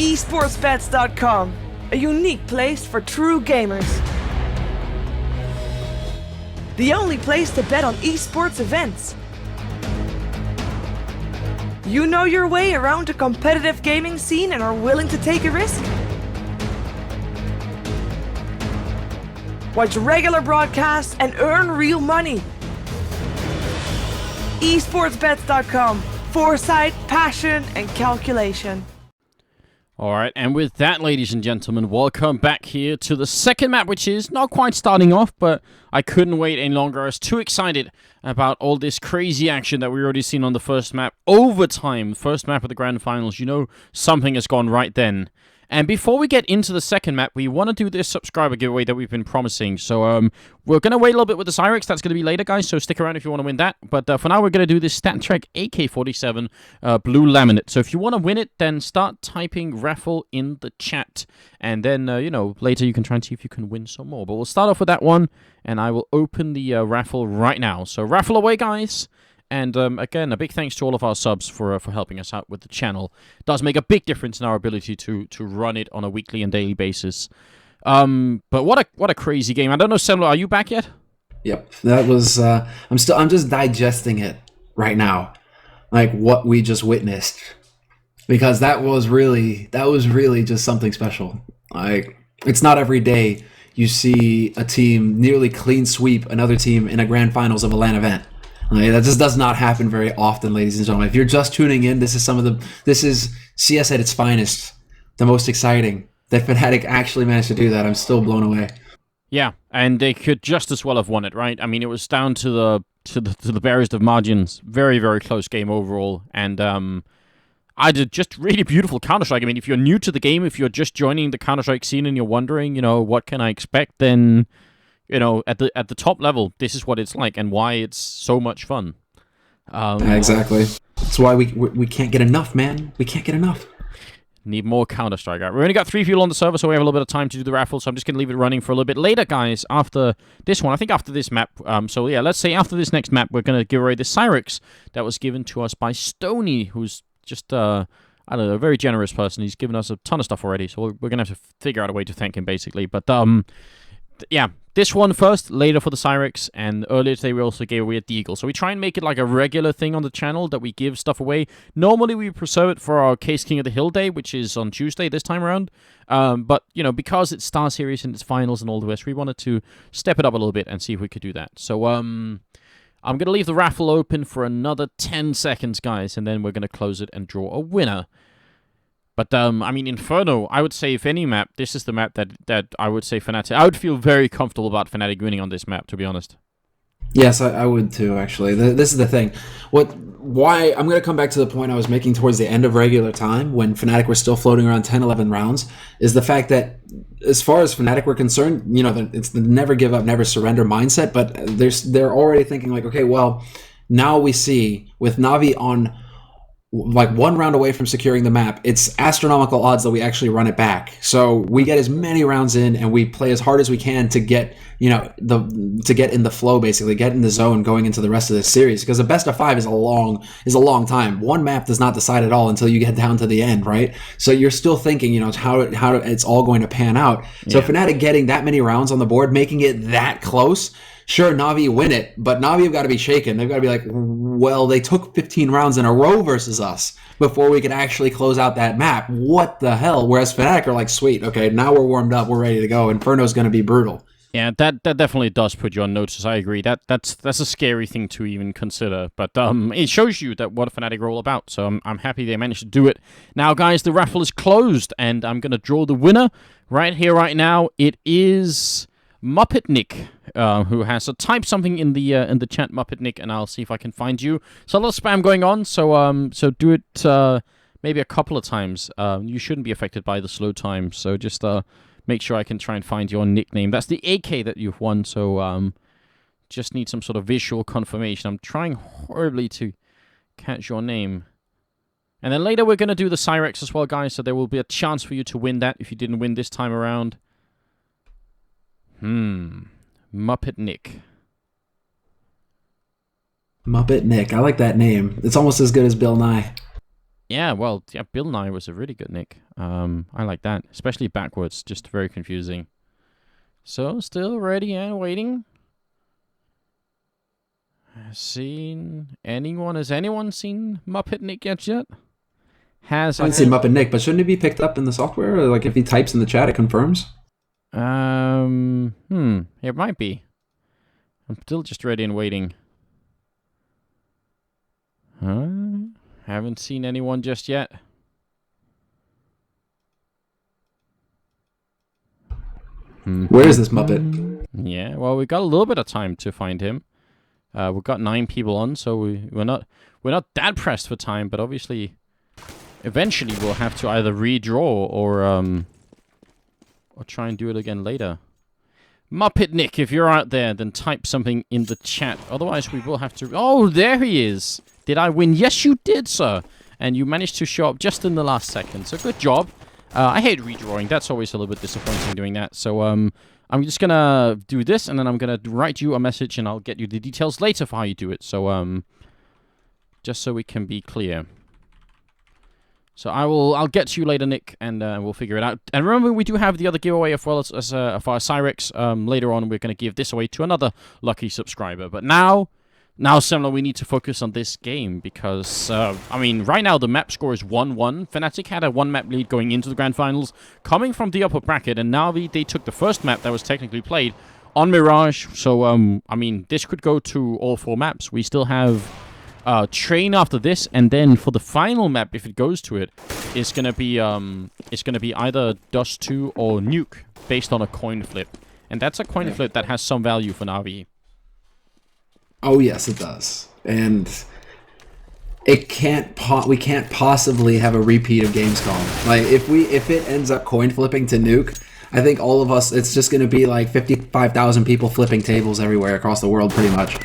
esportsbets.com, a unique place for true gamers. The only place to bet on esports events. You know your way around a competitive gaming scene and are willing to take a risk? Watch regular broadcasts and earn real money. esportsbets.com. Foresight, passion, and calculation. Alright, and with that, ladies and gentlemen, welcome back here to the second map, which is not quite starting off, but I couldn't wait any longer. I was too excited about all this crazy action that we already seen on the first map. Overtime, first map of the Grand Finals. You know something has gone right then. And before we get into the second map, we want to do this subscriber giveaway that we've been promising. So we're going to wait a little bit with the Cyrex. That's going to be later, guys, so stick around if you want to win that. But for now, we're going to do this StatTrak AK-47 blue laminate. So if you want to win it, then start typing raffle in the chat. And then, you know, later you can try and see if you can win some more. But we'll start off with that one, and I will open the raffle right now. So raffle away, guys. And again, a big thanks to all of our subs for helping us out with the channel. It does make a big difference in our ability to run it on a weekly and daily basis. But what a crazy game! I don't know, Semlo, are you back yet? Yep, that was. I'm just digesting it right now, like what we just witnessed, because that was really just something special. Like, it's not every day you see a team nearly clean sweep another team in a grand finals of a LAN event. That just does not happen very often, ladies and gentlemen. If you're just tuning in, this is CS at its finest, the most exciting. That Fnatic actually managed to do that. I'm still blown away. Yeah, and they could just as well have won it, right? I mean, it was down to the barest of margins. Very, very close game overall, and I did just really beautiful Counter-Strike. I mean, if you're new to the game, if you're just joining the Counter-Strike scene and you're wondering, you know, what can I expect, then, you know, at the top level, this is what it's like and why it's so much fun. Exactly. That's why we can't get enough, man. We can't get enough. Need more Counter-Strike. Right, we've only got 3 people on the server, so we have a little bit of time to do the raffle, so I'm just going to leave it running for a little bit later, guys, after this one. I think after this map. So, yeah, let's say after this next map, we're going to give away the Cyrex that was given to us by Stony, who's just, I don't know, a very generous person. He's given us a ton of stuff already, so we're going to have to figure out a way to thank him, basically. But, yeah, this one first, later for the Cyrex, and earlier today we also gave away a Deagle. So we try and make it like a regular thing on the channel that we give stuff away. Normally we preserve it for our Case King of the Hill Day, which is on Tuesday this time around. But, you know, because it's StarSeries and its finals and all the rest, we wanted to step it up a little bit and see if we could do that. So, I'm going to leave the raffle open for another 10 seconds, guys, and then we're going to close it and draw a winner. But, I mean, Inferno, I would say if any map, this is the map that I would say Fnatic. I would feel very comfortable about Fnatic winning on this map, to be honest. Yes, I would too, actually. This is the thing. Why I'm going to come back to the point I was making towards the end of regular time, when Fnatic were still floating around 10, 11 rounds, is the fact that as far as Fnatic were concerned, you know, it's the never give up, never surrender mindset, but they're already thinking like, okay, well, now we see with NaVi on like 1 round away from securing the map, it's astronomical odds that we actually run it back. So we get as many rounds in and we play as hard as we can to get, you know, to get in the flow, basically get in the zone going into the rest of the series, because a best of 5 is a long time. One map does not decide at all until you get down to the end, right? So you're still thinking, you know, how it's all going to pan out. So Fnatic getting that many rounds on the board, making it that close. Sure, NaVi win it, but NaVi have got to be shaken. They've got to be like, well, they took 15 rounds in a row versus us before we could actually close out that map. What the hell? Whereas Fnatic are like, sweet, okay, now we're warmed up, we're ready to go. Inferno's going to be brutal. Yeah, that definitely does put you on notice. I agree. That's a scary thing to even consider. But it shows you that what Fnatic are all about. So I'm happy they managed to do it. Now, guys, the raffle is closed, and I'm going to draw the winner right here, right now. It is Muppet Nick, who has type something in the chat, Muppet Nick, and I'll see if I can find you. So a lot of spam going on. So do it maybe a couple of times. You shouldn't be affected by the slow time. So just make sure I can try and find your nickname. That's the AK that you've won. So just need some sort of visual confirmation. I'm trying horribly to catch your name. And then later we're going to do the Cyrex as well, guys. So there will be a chance for you to win that if you didn't win this time around. Muppet Nick. Muppet Nick. I like that name. It's almost as good as Bill Nye. Yeah, well, yeah, Bill Nye was a really good nick. I like that, especially backwards, just very confusing. So, still ready and waiting. Has anyone seen Muppet Nick yet? I haven't seen Muppet Nick, but shouldn't it be picked up in the software? Or, like, if he types in the chat, it confirms? It might be. I'm still just ready and waiting. Haven't seen anyone just yet. Where is this Muppet? Yeah, well, we got a little bit of time to find him. We've got 9 people on, so we're not that pressed for time. But obviously, eventually we'll have to either redraw or try and do it again later. Muppet Nick, if you're out there, then type something in the chat. Otherwise, we will have to... Oh, there he is. Did I win? Yes, you did, sir. And you managed to show up just in the last second. So good job. I hate redrawing. That's always a little bit disappointing doing that. So I'm just going to do this, and then I'm going to write you a message, and I'll get you the details later for how you do it. So just so we can be clear. So I'll get to you later, Nick, and we'll figure it out. And remember, we do have the other giveaway as well as for our Cyrex. Later on, we're going to give this away to another lucky subscriber. But now, Semler, we need to focus on this game because, I mean, right now the map score is 1-1. Fnatic had a 1-map lead going into the Grand Finals, coming from the upper bracket, and now they took the first map that was technically played on Mirage. So, I mean, this could go to all 4 maps. We still have... train after this, and then for the final map, if it goes to it, it's gonna be either Dust 2 or Nuke, based on a coin flip, and that's a coin flip that has some value for NaVi. Oh yes, it does, and we can't possibly have a repeat of Gamescom. Like if it ends up coin flipping to Nuke, I think all of us, it's just gonna be like 55,000 people flipping tables everywhere across the world, pretty much.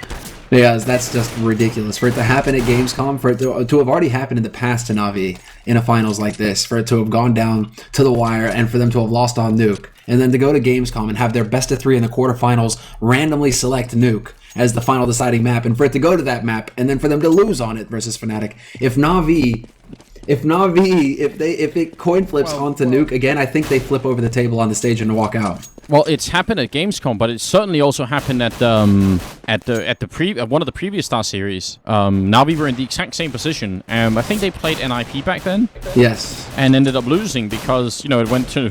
Yeah, that's just ridiculous. For it to happen at Gamescom, for it to have already happened in the past to NaVi in a finals like this, for it to have gone down to the wire, and for them to have lost on Nuke, and then to go to Gamescom and have their best of 3 in the quarterfinals randomly select Nuke as the final deciding map, and for it to go to that map, and then for them to lose on it versus Fnatic. If it coin flips onto Nuke again, I think they flip over the table on the stage and walk out. Well, it's happened at Gamescom, but it certainly also happened at one of the previous StarSeries. NaVi were in the exact same position. I think they played NIP back then. Yes. And ended up losing because, you know, it went to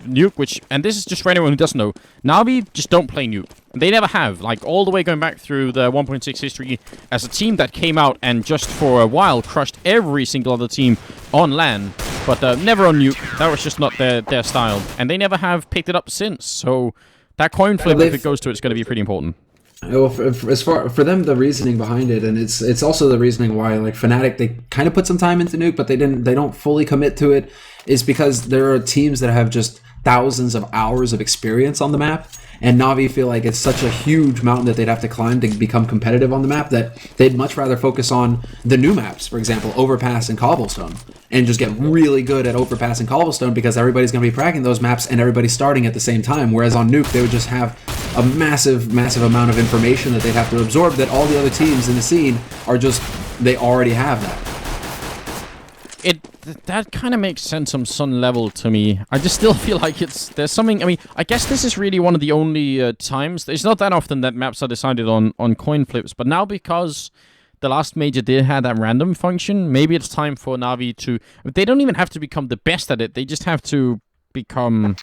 Nuke, and this is just for anyone who doesn't know, NaVi just don't play Nuke. They never have, like, all the way going back through the 1.6 history as a team that came out and just for a while crushed every single other team on LAN, but never on Nuke. That was just not their style, and they never have picked it up since, so that coin flip, if it goes to it, it's going to be pretty important. Well, for them, the reasoning behind it, and it's also the reasoning why, like, Fnatic, they kind of put some time into Nuke, but they don't fully commit to it, is because there are teams that have just thousands of hours of experience on the map, and NaVi feel like it's such a huge mountain that they'd have to climb to become competitive on the map that they'd much rather focus on the new maps, for example, Overpass and Cobblestone, and just get really good at Overpass and Cobblestone because everybody's going to be cracking those maps and everybody's starting at the same time, whereas on Nuke they would just have a massive amount of information that they'd have to absorb that all the other teams in the scene they already have that. That kind of makes sense on some level to me. I just still feel like there's something... I mean, I guess this is really one of the only times... It's not that often that maps are decided on coin flips, but now because the last major did have that random function, maybe it's time for NaVi to... They don't even have to become the best at it, they just have to become...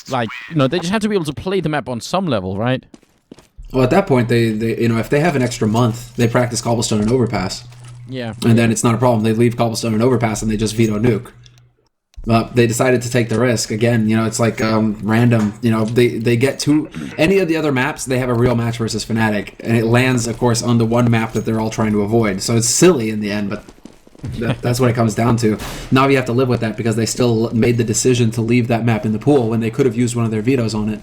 Like, you know, they just have to be able to play the map on some level, right? Well, at that point, they you know, if they have an extra month, they practice Cobblestone and Overpass. Yeah. And then it's not a problem. They leave Cobblestone and Overpass and they just veto Nuke. They decided to take the risk. Again, you know, it's like random. You know, they get to any of the other maps, they have a real match versus Fnatic. And it lands, of course, on the one map that they're all trying to avoid. So it's silly in the end, but that's what it comes down to. NaVi have to live with that because they still made the decision to leave that map in the pool when they could have used one of their vetoes on it.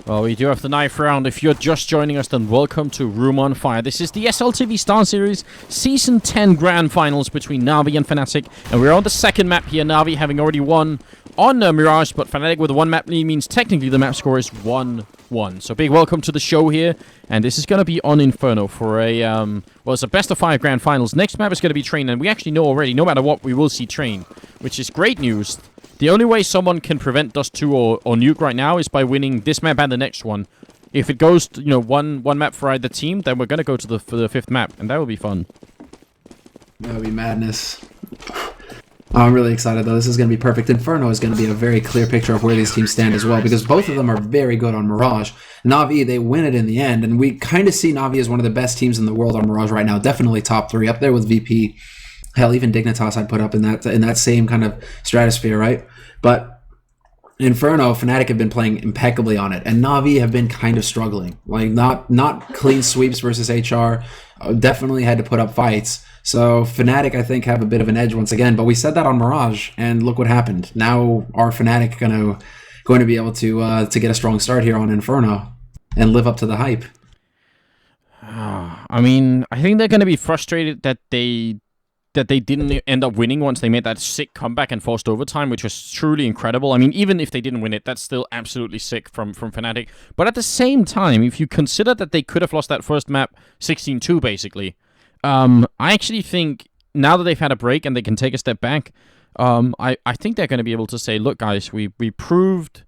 Well, we do have the knife round. If you're just joining us, then welcome to Room on Fire. This is the SLTV StarSeries Season 10 Grand Finals between NaVi and Fnatic. And we're on the second map here, NaVi having already won on Mirage, but Fnatic with a 1 map lead means technically the map score is 1-1. So big welcome to the show here, and this is going to be on Inferno for a, well, it's a best of 5 grand finals. Next map is going to be Train, and we actually know already, no matter what, we will see Train, which is great news. The only way someone can prevent Dust 2 or Nuke right now is by winning this map and the next one. If it goes to, one map for either team, then we're going to go to the 5th map, and that will be fun. That would be madness. I'm really excited, though. This is going to be perfect. Inferno is going to be a very clear picture of where these teams stand as well, because both of them are very good on Mirage. NaVi, they win it in the end, and we kind of see NaVi as one of the best teams in the world on Mirage right now. Definitely top 3, up there with VP. Hell, even Dignitas I'd put up in that same kind of stratosphere, right? But Inferno, Fnatic have been playing impeccably on it, and NaVi have been kind of struggling. Like, not clean sweeps versus HR. Definitely had to put up fights. So Fnatic, I think, have a bit of an edge once again. But we said that on Mirage, and look what happened. Now are Fnatic going to be able to get a strong start here on Inferno and live up to the hype? I mean, I think they're going to be frustrated that they didn't end up winning once they made that sick comeback and forced overtime, which was truly incredible. I mean, even if they didn't win it, that's still absolutely sick from Fnatic. But at the same time, if you consider that they could have lost that first map 16-2, basically, I actually think now that they've had a break and they can take a step back, I think they're going to be able to say, look, guys, we proved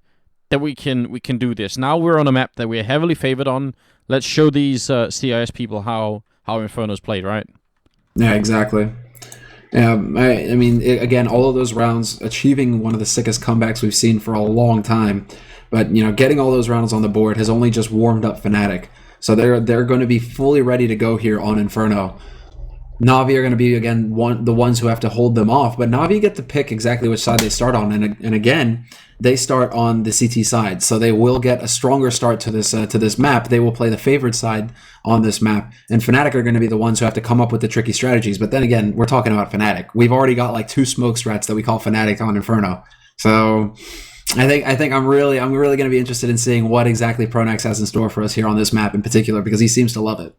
that we can do this. Now we're on a map that we're heavily favored on. Let's show these CIS people how Inferno's played, right? Yeah, exactly. I mean, again, all of those rounds, achieving one of the sickest comebacks we've seen for a long time. But, getting all those rounds on the board has only just warmed up Fnatic. So they're going to be fully ready to go here on Inferno. NaVi are going to be, again, the ones who have to hold them off. But NaVi get to pick exactly which side they start on. And again, they start on the CT side. So they will get a stronger start to this map. They will play the favored side on this map. And Fnatic are going to be the ones who have to come up with the tricky strategies. But then again, we're talking about Fnatic. We've already got like 2 smoke strats that we call Fnatic on Inferno. So I think I'm really going to be interested in seeing what exactly Pronax has in store for us here on this map in particular, because he seems to love it.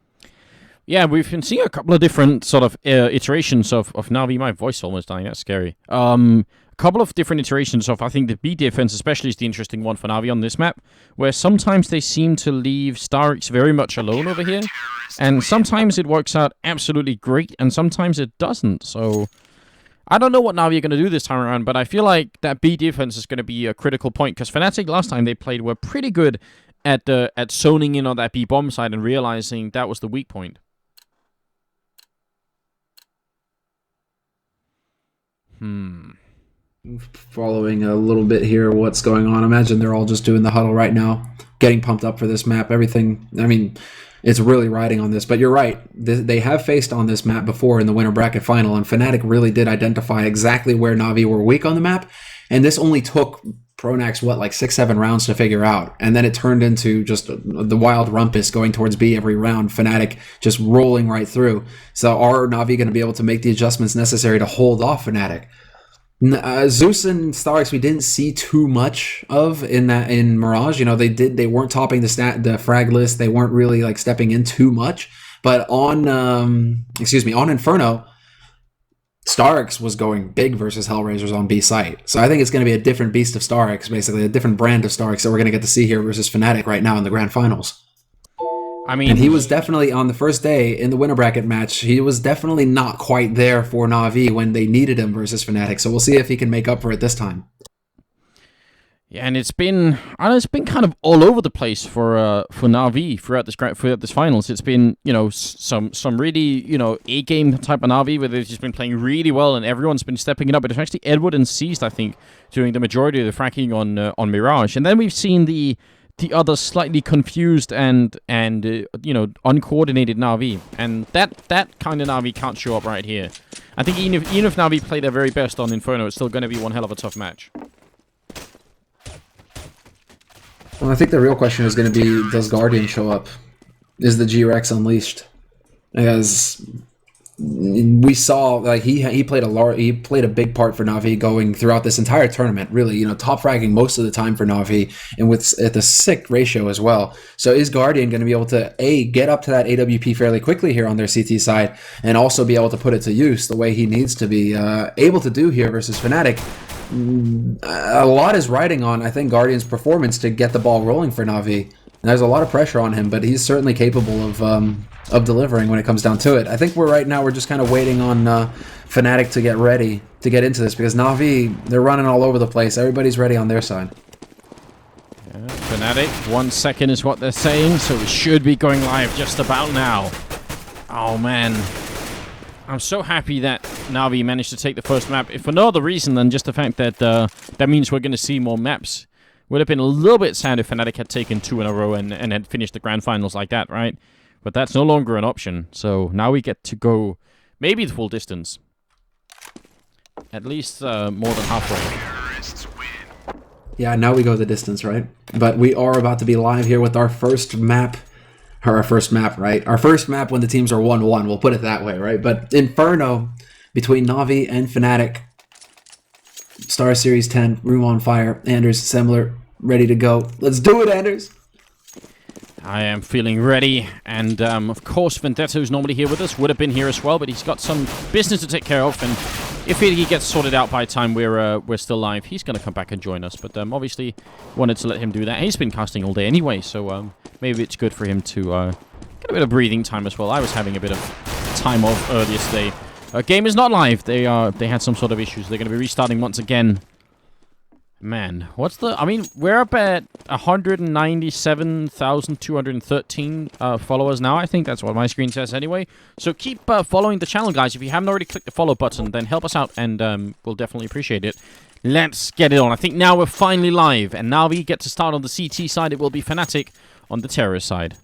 Yeah, we've been seeing a couple of different sort of iterations of NaVi. My voice almost dying. That's scary. A couple of different iterations of, I think, the B defense especially is the interesting one for NaVi on this map, where sometimes they seem to leave StarSeries very much alone over here, and sometimes it works out absolutely great, and sometimes it doesn't. So I don't know what NaVi are going to do this time around, but I feel like that B defense is going to be a critical point, because Fnatic last time they played were pretty good at zoning in on that B bomb side and realizing that was the weak point. Following a little bit here what's going on. Imagine they're all just doing the huddle right now, getting pumped up for this map. Everything, I mean, it's really riding on this. But you're right. They have faced on this map before in the winter bracket final, and Fnatic really did identify exactly where NaVi were weak on the map. And this only took Pronax, like 6-7 rounds to figure out. And then it turned into just the wild rumpus going towards B every round. Fnatic just rolling right through. So are NaVi going to be able to make the adjustments necessary to hold off Fnatic? Zeus and StarSeries we didn't see too much of in Mirage. They weren't topping the frag list. They weren't really like stepping in too much. But on Inferno, StarSeries was going big versus Hellraisers on B site. So I think it's going to be a different beast of StarSeries, basically a different brand of StarSeries that we're going to get to see here versus Fnatic right now in the grand finals. I mean, and he was definitely on the first day in the winter bracket match. He was definitely not quite there for NaVi when they needed him versus Fnatic. So we'll see if he can make up for it this time. Yeah, and it's been kind of all over the place for NaVi throughout this finals. It's been some really A game type of NaVi where they've just been playing really well and everyone's been stepping it up. But it's actually Edward and Seized, I think, doing the majority of the fracking on Mirage, and then we've seen the other slightly confused and uncoordinated NaVi, and that kind of NaVi can't show up right here. I think even if NaVi play their very best on Inferno, it's still going to be one hell of a tough match. Well, I think the real question is going to be, does Guardian show up? Is the G-Rex unleashed? As we saw, like he played a big part for NaVi going throughout this entire tournament. Really, top fragging most of the time for NaVi, and with at the sick ratio as well. So is Guardian going to be able to get up to that AWP fairly quickly here on their CT side, and also be able to put it to use the way he needs to be able to do here versus Fnatic? a lot is riding on, I think, Guardian's performance to get the ball rolling for NaVi. And there's a lot of pressure on him, but he's certainly capable of delivering when it comes down to it. I think we're just kind of waiting on Fnatic to get ready to get into this, because NaVi, they're running all over the place. Everybody's ready on their side. Yeah, Fnatic, 1 second is what they're saying, so we should be going live just about now. Oh, man. I'm so happy that NaVi managed to take the first map, if for no other reason than just the fact that that means we're going to see more maps. Would have been a little bit sad if Fnatic had taken 2 in a row and had finished the grand finals like that, right? But that's no longer an option, so now we get to go maybe the full distance. At least more than halfway. Yeah, now we go the distance, right? But we are about to be live here with our first map. Or our first map, right? Our first map when the teams are 1-1, we'll put it that way, right? But Inferno between NaVi and Fnatic. StarSeries 10, room on fire. Anders, Semler, ready to go. Let's do it, Anders! I am feeling ready, and of course Vendetto's normally here with us, would have been here as well, but he's got some business to take care of, and if he gets sorted out by the time we're still live, he's going to come back and join us, but obviously wanted to let him do that. He's been casting all day anyway, so maybe it's good for him to get a bit of breathing time as well. I was having a bit of time off earlier today. Game is not live. They had some sort of issues. They're going to be restarting once again. Man, what's the... I mean, we're up at 197,213 followers now. I think that's what my screen says anyway. So keep following the channel, guys. If you haven't already clicked the follow button, then help us out, and we'll definitely appreciate it. Let's get it on. I think now we're finally live, and now we get to start on the CT side. It will be Fnatic on the terrorist side.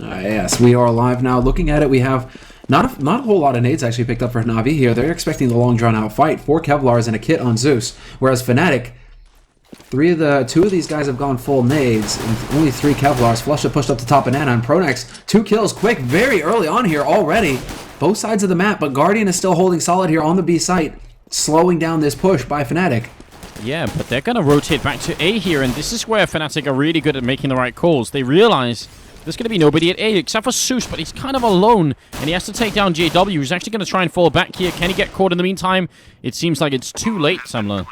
Yes, we are live now. Looking at it, we have... Not a whole lot of nades actually picked up for NaVi here. They're expecting the long drawn out fight. 4 Kevlars and a kit on Zeus. Whereas Fnatic, 2 of these guys have gone full nades. And only 3 Kevlars. Flusha pushed up to top banana. And Pronex, 2 kills quick very early on here already. Both sides of the map. But Guardian is still holding solid here on the B site. Slowing down this push by Fnatic. Yeah, but they're going to rotate back to A here. And this is where Fnatic are really good at making the right calls. They realize... there's going to be nobody at A except for Zeus, but he's kind of alone, and he has to take down JW, who's actually going to try and fall back here. Can he get caught in the meantime? It seems like it's too late, Semler.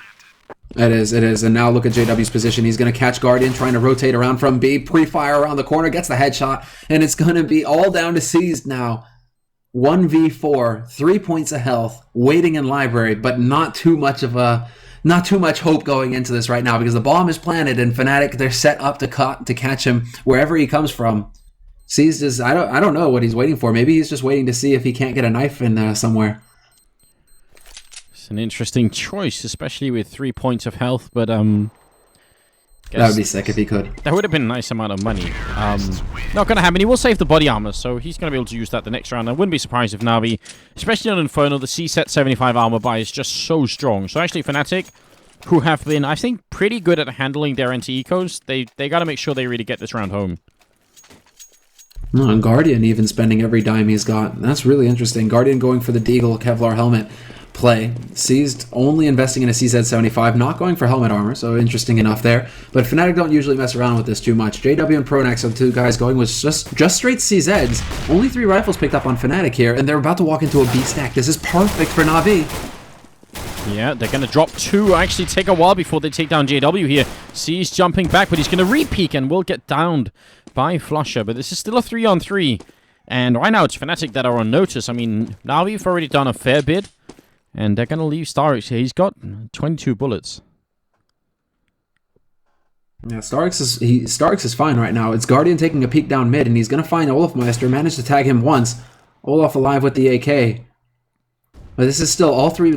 It is. And now look at JW's position. He's going to catch Guardian, trying to rotate around from B, pre-fire around the corner, gets the headshot, and it's going to be all down to Seized now. 1v4, 3 points of health, waiting in library, but not too much hope going into this right now, because the bomb is planted and Fnatic, they're set up to catch him wherever he comes from. Seized is, I don't know what he's waiting for. Maybe he's just waiting to see if he can't get a knife in somewhere. It's an interesting choice, especially with 3 points of health, but that would be sick if he could. That would have been a nice amount of money. Not going to happen. He will save the body armor, so he's going to be able to use that the next round. I wouldn't be surprised if NaVi, especially on Inferno, the C-set 75 armor buy is just so strong. So actually Fnatic, who have been, I think, pretty good at handling their anti-ecos, they got to make sure they really get this round home. No, and Guardian even spending every dime he's got. That's really interesting. Guardian going for the Deagle Kevlar helmet play. Seized only investing in a CZ75, not going for helmet armor, so interesting enough there. But Fnatic don't usually mess around with this too much. JW and Pronex are the 2 guys going with just straight CZs. Only 3 rifles picked up on Fnatic here, and they're about to walk into a B stack. This is perfect for NaVi. Yeah, they're going to drop 2. Actually take a while before they take down JW here. Seized jumping back, but he's going to re-peek and will get downed by Flusha. But this is still a 3-on-3. And right now it's Fnatic that are on notice. I mean, NaVi have already done a fair bit. And they're going to leave StarX here. He's got 22 bullets. Yeah, StarX is fine right now. It's Guardian taking a peek down mid, and he's going to find Olafmeister. Managed to tag him once. Olaf alive with the AK. But this is still all three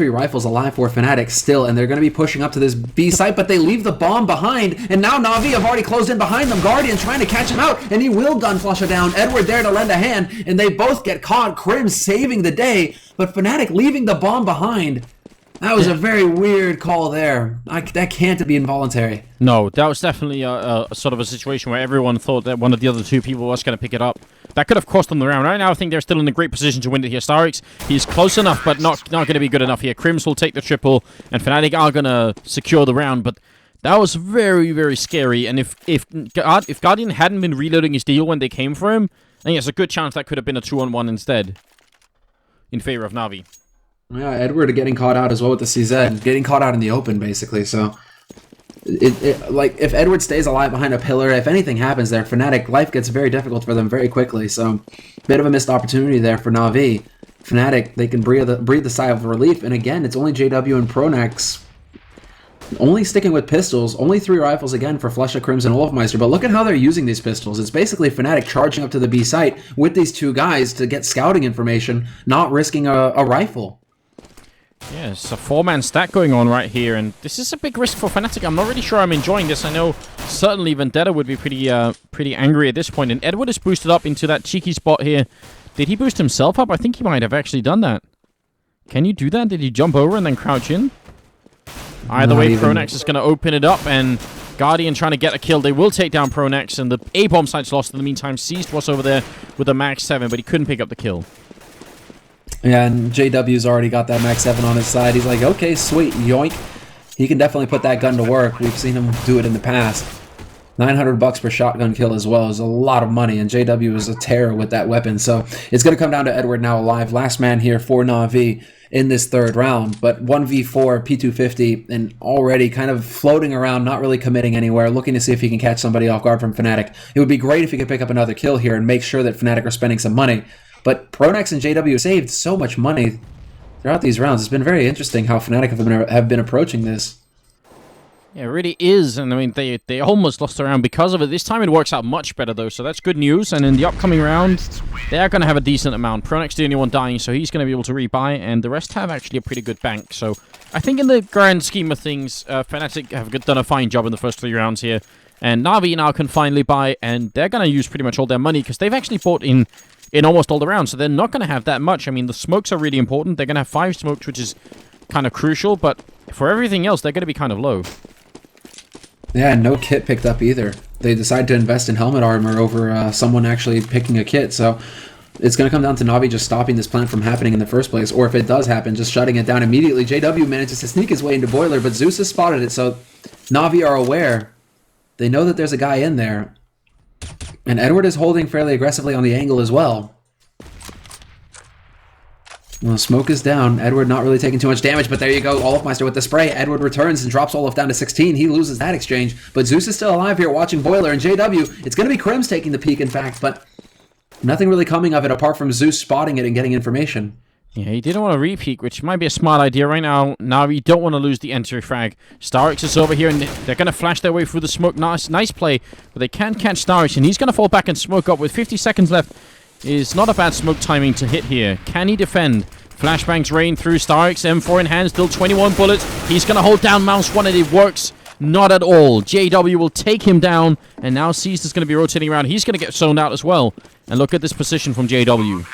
rifles alive for Fnatic still, and they're going to be pushing up to this B site, but they leave the bomb behind, and now NaVi have already closed in behind them. Guardian trying to catch him out, and he will gun flush it down. Edward there to lend a hand, and they both get caught. Krim saving the day, but Fnatic leaving the bomb behind. That was a very weird call there. That can't be involuntary. No, that was definitely a sort of a situation where everyone thought that one of the other 2 people was going to pick it up. That could have cost them the round. Right now, I think they're still in a great position to win it here. StarX, he's close enough, but not going to be good enough here. Krims will take the triple, and Fnatic are going to secure the round, but that was very, very scary. And if Guardian hadn't been reloading his deal when they came for him, I think there's a good chance that could have been a 2-on-1 instead. in favor of NaVi. Yeah, Edward getting caught out as well with the CZ, getting caught out in the open, basically. So, like, if Edward stays alive behind a pillar, if anything happens there, Fnatic, life gets very difficult for them very quickly. So, bit of a missed opportunity there for NaVi. Fnatic, they can breathe a sigh of relief. And again, it's only JW and Pronax only sticking with pistols, only 3 rifles again for Flusha, Crimson, Wolfmeister. But look at how they're using these pistols. It's basically Fnatic charging up to the B site with these 2 guys to get scouting information, not risking a rifle. Yeah, it's a 4-man stack going on right here, and this is a big risk for Fnatic. I'm not really sure I'm enjoying this. I know certainly Vendetta would be pretty angry at this point, and Edward is boosted up into that cheeky spot here. Did he boost himself up? I think he might have actually done that. Can you do that? Did he jump over and then crouch in? Either way, Pronax is going to open it up, and Guardian trying to get a kill. They will take down Pronax, and the A-bomb site's lost in the meantime. Seized was over there with a Max 7, but he couldn't pick up the kill. Yeah, and JW's already got that Max 7 on his side. He's like, okay, sweet, yoink. He can definitely put that gun to work. We've seen him do it in the past. $900 per shotgun kill as well is a lot of money, and JW is a terror with that weapon. So it's going to come down to Edward now alive. Last man here for NaVi in this 3rd round, but 1v4 P250 and already kind of floating around, not really committing anywhere, looking to see if he can catch somebody off guard from Fnatic. It would be great if he could pick up another kill here and make sure that Fnatic are spending some money, but Pronax and JW saved so much money throughout these rounds. It's been very interesting how Fnatic have been approaching this. Yeah, it really is, and I mean, they almost lost the round because of it. This time it works out much better, though, so that's good news, and in the upcoming round, they are going to have a decent amount. Pronax the only one dying, so he's going to be able to rebuy, and the rest have actually a pretty good bank, so I think in the grand scheme of things, Fnatic have done a fine job in the first 3 rounds here, and NaVi now can finally buy, and they're going to use pretty much all their money, because they've actually bought in almost all the rounds, so they're not going to have that much. I mean, the smokes are really important. They're going to have 5 smokes, which is kind of crucial, but for everything else, they're going to be kind of low. Yeah, no kit picked up either. They decided to invest in helmet armor over someone actually picking a kit, so it's going to come down to NaVi just stopping this plant from happening in the first place, or if it does happen, just shutting it down immediately. JW manages to sneak his way into Boiler, but Zeus has spotted it, so NaVi are aware. They know that there's a guy in there, and Edward is holding fairly aggressively on the angle as well. Well, smoke is down. Edward not really taking too much damage, but there you go. Olafmeister with the spray. Edward returns and drops Olaf down to 16. He loses that exchange, but Zeus is still alive here watching Boiler, and JW, it's going to be Crims taking the peak, in fact, but nothing really coming of it apart from Zeus spotting it and getting information. Yeah, he didn't want to re-peek, which might be a smart idea right now. Now we don't want to lose the entry frag. StarX is over here, and they're going to flash their way through the smoke. Nice play, but they can't catch StarX, and he's going to fall back and smoke up with 50 seconds left. Is not a bad smoke timing to hit here. Can he defend? Flashbangs rain through StarX, M4 in hand, still 21 bullets. He's going to hold down Mouse 1, and it works not at all. JW will take him down, and now Seized is going to be rotating around. He's going to get zoned out as well. And look at this position from JW.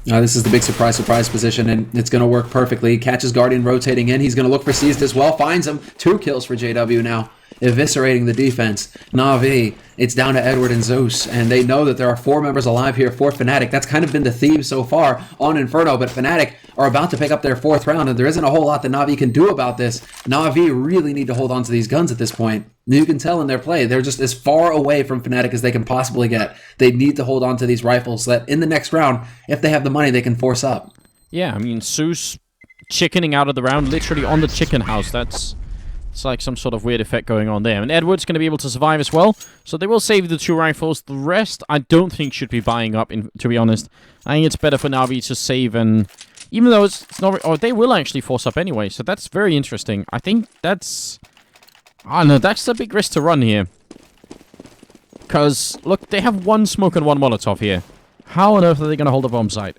This is the big surprise position, and it's going to work perfectly. Catches Guardian rotating in. He's going to look for Seized as well. Finds him. 2 kills for JW now, eviscerating the defense. NaVi, it's down to Edward and Zeus, and they know that there are 4 members alive here for Fnatic. That's kind of been the theme so far on Inferno, but Fnatic are about to pick up their 4th round, and there isn't a whole lot that NaVi can do about this. NaVi really need to hold on to these guns at this point. You can tell in their play, they're just as far away from Fnatic as they can possibly get. They need to hold on to these rifles so that in the next round, if they have the money, they can force up. Yeah, I mean, Zeus chickening out of the round, literally on the chicken house. It's like some sort of weird effect going on there. And Edward's going to be able to survive as well, so they will save the 2 rifles. The rest, I don't think should be buying up, to be honest. I think it's better for NaVi to save, and even though it's not... Or they will actually force up anyway, so that's very interesting. I think that's... I don't know, that's a big risk to run here. Because, look, they have 1 smoke and 1 Molotov here. How on earth are they going to hold a bomb site?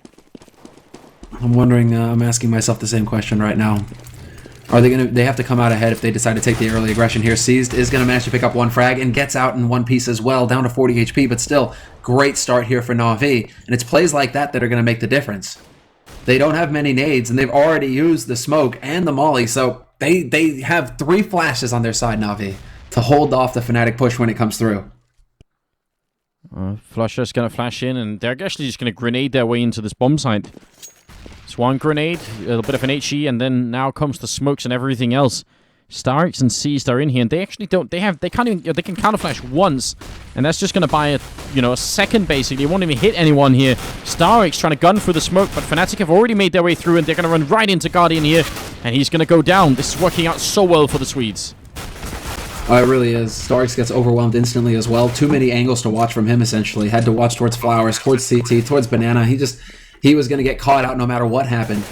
I'm wondering, I'm asking myself the same question right now. Are they going to... They have to come out ahead if they decide to take the early aggression here. Seized is going to manage to pick up 1 frag and gets out in 1 piece as well, down to 40 HP, but still, great start here for NaVi. And it's plays like that that are going to make the difference. They don't have many nades, and they've already used the smoke and the molly, so they have 3 flashes on their side, NaVi, to hold off the Fnatic push when it comes through. Flusher's going to flash in, and they're actually just going to grenade their way into this bomb site. It's 1 grenade, a little bit of an HE, and then now comes the smokes and everything else. StarX and Seized are in here, and they actually don't. They can't even. They can counterflash once, and that's just going to buy a second basically. It won't even hit anyone here. StarX trying to gun through the smoke, but Fnatic have already made their way through, and they're going to run right into Guardian here, and he's going to go down. This is working out so well for the Swedes. Oh, it really is. StarX gets overwhelmed instantly as well. Too many angles to watch from him, essentially. Had to watch towards Flowers, towards CT, towards Banana. He was going to get caught out no matter what happened.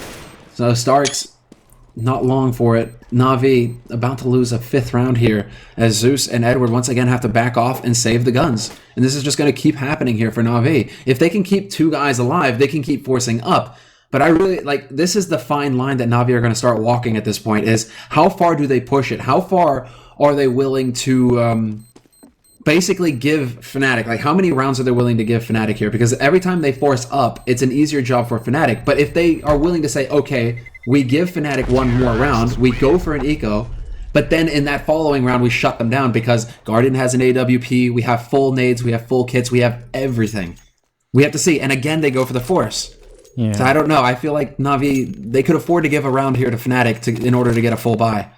So StarX, not long for it. NaVi about to lose a 5th round here as Zeus and Edward once again have to back off and save the guns. And this is just going to keep happening here for NaVi. If they can keep 2 guys alive, they can keep forcing up. But I really, this is the fine line that NaVi are going to start walking at this point, is how far do they push it? How far are they willing to basically give Fnatic, how many rounds are they willing to give Fnatic here? Because every time they force up, it's an easier job for Fnatic. But if they are willing to say, okay, we give Fnatic 1 more round, we go for an eco, but then in that following round, we shut them down because Guardian has an AWP, we have full nades, we have full kits, we have everything. We have to see. And again, they go for the force. Yeah. So I don't know. I feel like NaVi, they could afford to give a round here to Fnatic in order to get a full buy.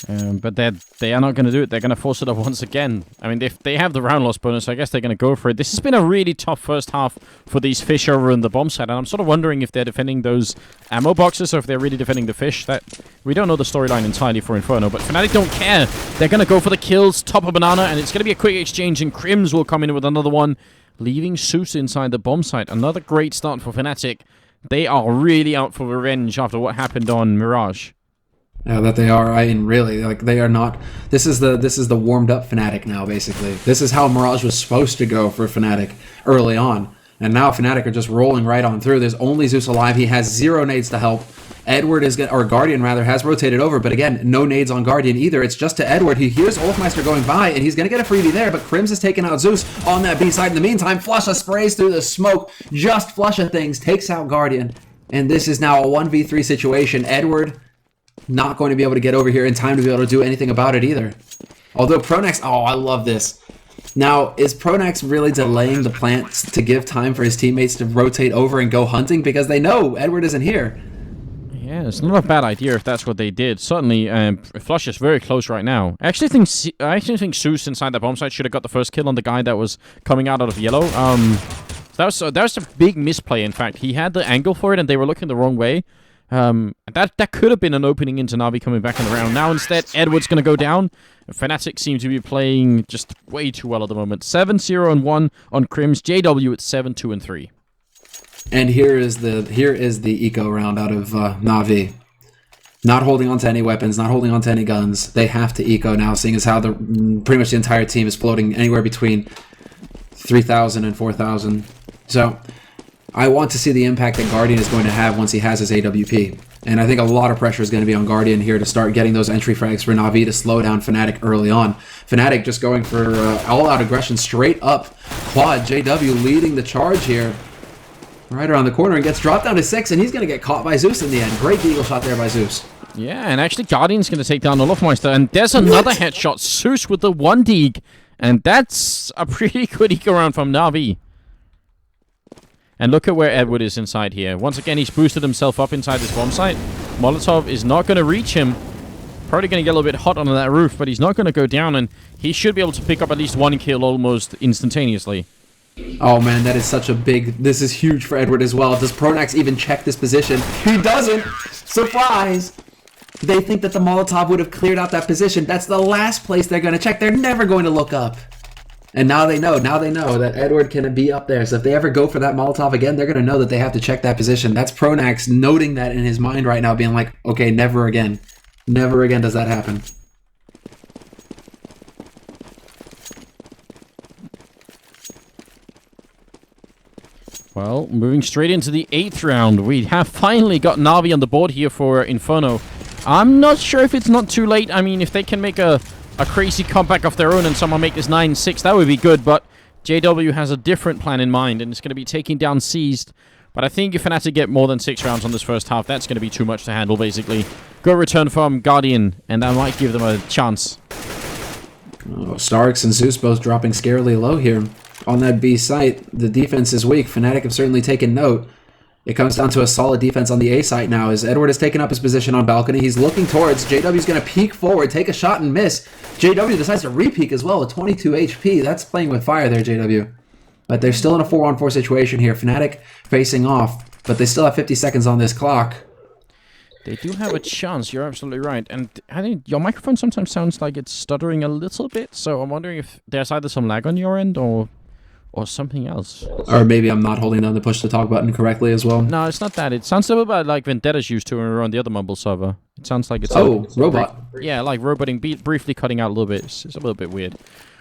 But they are not going to do it. They're going to force it up once again. I mean, if they have the round loss bonus, I guess they're going to go for it. This has been a really tough first half for these fish over in the bomb side, and I'm sort of wondering if they're defending those ammo boxes or if they're really defending the fish. That we don't know the storyline entirely for Inferno, but Fnatic don't care. They're going to go for the kills, top of Banana, and it's going to be a quick exchange, and Crims will come in with another one, leaving Zeus inside the bomb site. Another great start for Fnatic. They are really out for revenge after what happened on Mirage. Yeah, that they are. I mean, really, they are not. This is the warmed up Fnatic now. Basically, this is how Mirage was supposed to go for Fnatic early on, and now Fnatic are just rolling right on through. There's only Zeus alive. He has 0 nades to help. Edward or Guardian rather, has rotated over, but again, no nades on Guardian either. It's just to Edward. He hears Wolfmeister going by, and he's gonna get a freebie there. But Crims has taken out Zeus on that B side. In the meantime, Flusha sprays through the smoke. Just Flusha things takes out Guardian, and this is now a 1v3 situation. Edward not going to be able to get over here in time to be able to do anything about it either. Although Pronax, oh, I love this. Now, is Pronax really delaying the plants to give time for his teammates to rotate over and go hunting? Because they know Edward isn't here. Yeah, it's not a bad idea if that's what they did. Certainly, Flush is very close right now. I actually think Zeus inside that bomb site should have got the first kill on the guy that was coming out of yellow. That was a big misplay, in fact. He had the angle for it, and they were looking the wrong way. That could have been an opening into NaVi coming back in the round. Now instead, Edward's going to go down. Fnatic seem to be playing just way too well at the moment. 7-0-1 on Crims. JW at 7-2-3. And here is the eco round out of NaVi. Not holding on to any weapons, not holding on to any guns. They have to eco now, seeing as how pretty much the entire team is floating anywhere between 3,000 and 4,000. So I want to see the impact that Guardian is going to have once he has his AWP. And I think a lot of pressure is going to be on Guardian here to start getting those entry frags for NaVi to slow down Fnatic early on. Fnatic just going for all-out aggression straight up quad. JW leading the charge here. Right around the corner and gets dropped down to 6, and he's going to get caught by Zeus in the end. Great eagle shot there by Zeus. Yeah, and actually Guardian's going to take down the Olofmeister, and there's another headshot. Zeus with the 1 dig, and that's a pretty good eco round from NaVi. And look at where Edward is inside here. Once again, he's boosted himself up inside this bomb site. Molotov is not going to reach him. Probably going to get a little bit hot on that roof, but he's not going to go down, and he should be able to pick up at least 1 kill almost instantaneously. Oh man, that is such a big... This is huge for Edward as well. Does Pronax even check this position? He doesn't! Surprise! They think that the Molotov would have cleared out that position. That's the last place they're going to check. They're never going to look up. And now they know that Edward can be up there. So if they ever go for that Molotov again, they're going to know that they have to check that position. That's Pronax noting that in his mind right now, being like, okay, never again. Never again does that happen. Well, moving straight into the 8th round, we have finally got NaVi on the board here for Inferno. I'm not sure if it's not too late. I mean, if they can make a crazy comeback of their own and somehow make this 9-6, that would be good, but JW has a different plan in mind, and it's going to be taking down Seized. But I think if Fnatic get more than 6 rounds on this first half, that's going to be too much to handle, basically. Good return from Guardian, and that might give them a chance. Oh, StarX and Zeus both dropping scarily low here. On that B site, the defense is weak. Fnatic have certainly taken note. It comes down to a solid defense on the A site now as Edward has taken up his position on balcony. He's looking towards. JW's going to peek forward, take a shot and miss. JW decides to re-peek as well with 22 HP. That's playing with fire there, JW. But they're still in a 4-on-4 situation here. Fnatic facing off, but they still have 50 seconds on this clock. They do have a chance, you're absolutely right. And I think your microphone sometimes sounds like it's stuttering a little bit, so I'm wondering if there's either some lag on your end or something else. Or maybe I'm not holding down the push to talk button correctly as well. No, it's not that. It sounds a little bit like Vendetta's used to when we were on the other Mumble server. It sounds like it's... robot. Yeah, like roboting, briefly cutting out a little bit. It's a little bit weird.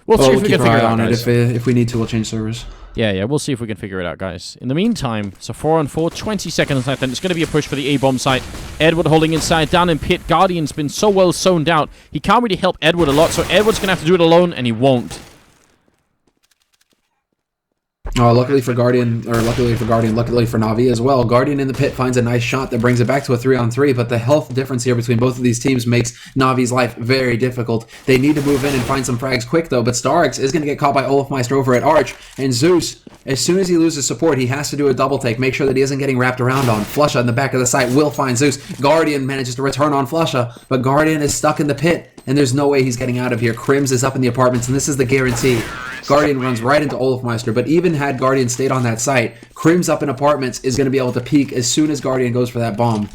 We'll see if we can figure it out, guys. If we need to, we'll change servers. Yeah, we'll see if we can figure it out, guys. In the meantime, it's a 4-on-4, 20 seconds left, and it's going to be a push for the A-bomb site. Edward holding inside, down in pit. Guardian's been so well zoned out. He can't really help Edward a lot, so Edward's going to have to do it alone, and he won't. Oh, luckily for NaVi as well. Guardian in the pit finds a nice shot that brings it back to a 3-on-3, but the health difference here between both of these teams makes Navi's life very difficult. They need to move in and find some frags quick, though, but StarX is going to get caught by Olafmeister over at Arch, and Zeus, as soon as he loses support, he has to do a double take, make sure that he isn't getting wrapped around on. Flusha in the back of the site will find Zeus. Guardian manages to return on Flusha, but Guardian is stuck in the pit, and there's no way he's getting out of here. Crims is up in the apartments, and this is the guarantee. Guardian runs right into Olafmeister, but even had Guardian stayed on that site, Crims up in apartments is going to be able to peek as soon as Guardian goes for that bomb.